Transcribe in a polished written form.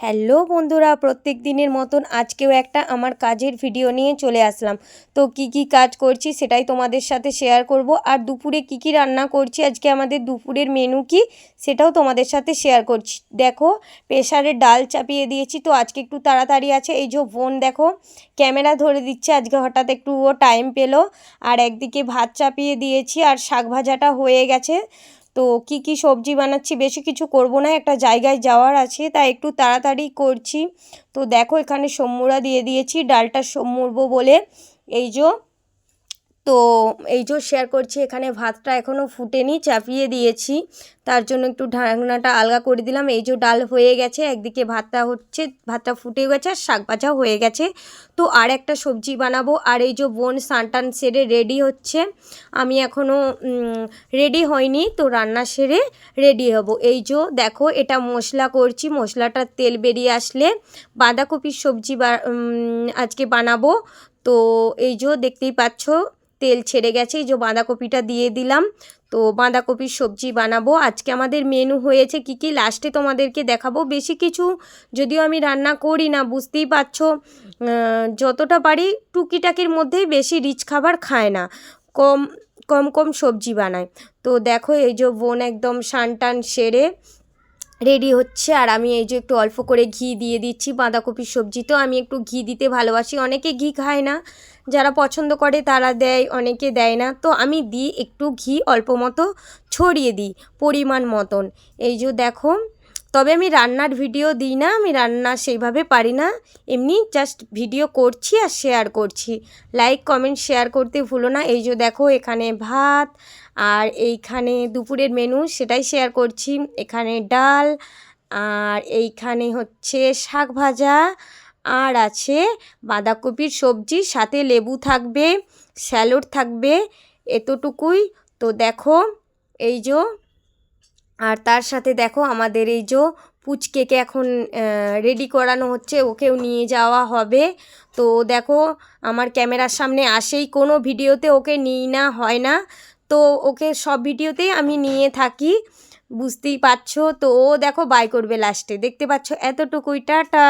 Hello বন্ধুরা, প্রত্যেক দিনের মতন আজকেও একটা আমার কাজের ভিডিও নিয়ে চলে আসলাম। তো কি কাজ করছি সেটাই তোমাদের সাথে শেয়ার করব। আর দুপুরে কি রান্না করছি, আজকে আমাদের দুপুরের মেনু কি সেটাও তোমাদের সাথে শেয়ার করছি। দেখো, প্রেসারে ডাল চাপিয়ে দিয়েছি। তো আজকে একটু তাড়াতাড়ি আছে, এই যে বোন দেখো ক্যামেরা ধরে দিচ্ছে, আজকে হঠাৎ একটু ও টাইম পেলো। আর একদিকে ভাত চাপিয়ে দিয়েছি আর শাক ভাজাটা হয়ে গেছে। তো কি সবজি বানাচ্ছি, বেশি কিছু করব না, একটা জায়গায় যাওয়ার আছে তাই একটু তাড়াতাড়ি করছি। তো দেখো এখানে সম্মুড়া দিয়ে দিয়েছি, ডালটা সম্মুড়বো বলে। এই যে শেয়ার করছি, এখানে ভাতটা এখনও ফুটেনি, চাপিয়ে দিয়েছি, তার জন্য একটু ঢাকনাটা আলগা করে দিলাম। এই যে ডাল হয়ে গেছে, একদিকে ভাতটা হচ্ছে, ভাতটা ফুটে গেছে আর শাক ভাজা হয়ে গেছে। তো আর একটা সবজি বানাবো। আর এই যে বোন স্নান সেরে রেডি হচ্ছে, আমি এখনও রেডি হয়নি, তো রান্না সেরে রেডি হব। এই যে দেখো এটা মশলা করছি, মশলাটার তেল বেরিয়ে আসলে বাঁধাকপির সবজি আজকে বানাবো। তো এই যে দেখতেই পাচ্ছ তেল ছেড়ে গেছে, এই যে বাঁধাকপিটা দিয়ে দিলাম। তো বাঁধাকপির সবজি বানাবো। আজকে আমাদের মেনু হয়েছে কি লাস্টে তোমাদেরকে দেখাবো। বেশি কিছু যদিও আমি রান্না করি না, বুঝতেই পারছো, যতটা পারি টুকিটাকির মধ্যেই, বেশি রিচ খাবার খায় না, কম সবজি বানায়। তো দেখো এই যে বোন একদম টান সেরে রেডি হচ্ছে, আর আমি এই যে একটু অল্প করে ঘি দিয়ে দিচ্ছি। বাঁধাকপির সবজি তো আমি একটু ঘি দিতে ভালোবাসি, অনেকে ঘি খায় না, যারা পছন্দ করে তারা দেয়, অনেকে দেয় না, তো আমি দিই একটু ঘি অল্প মতো ছড়িয়ে দিই পরিমাণ মতন। এই যে দেখো, তবে আমি রান্নার ভিডিও দিই না, আমি রান্না সেইভাবে পারি না, এমনি জাস্ট ভিডিও করছি আর শেয়ার করছি। লাইক কমেন্ট শেয়ার করতে ভুলো না। এই যে দেখো এখানে ভাত, আর এইখানে দুপুরের মেনু সেটাই শেয়ার করছি। এখানে ডাল, আর এইখানে হচ্ছে শাক ভাজা, আর আছে বাঁধাকপির সবজি, সাথে লেবু থাকবে, স্যালাড থাকবে, এতটুকুই। তো দেখো এই যে, আর তার সাথে দেখো আমাদের এই যে পুচকেকে এখন রেডি করানো হচ্ছে, ওকেও নিয়ে যাওয়া হবে। তো দেখো আমার ক্যামেরার সামনে আসেই, কোনো ভিডিওতে ওকে নিই না, হয় না, তো ওকে সব ভিডিওতেই আমি নিয়ে থাকি, বুঝতেই পারছো। তো ও দেখো বাই করবে লাস্টে, দেখতে পাচ্ছ, এতটুকুই, টাটা।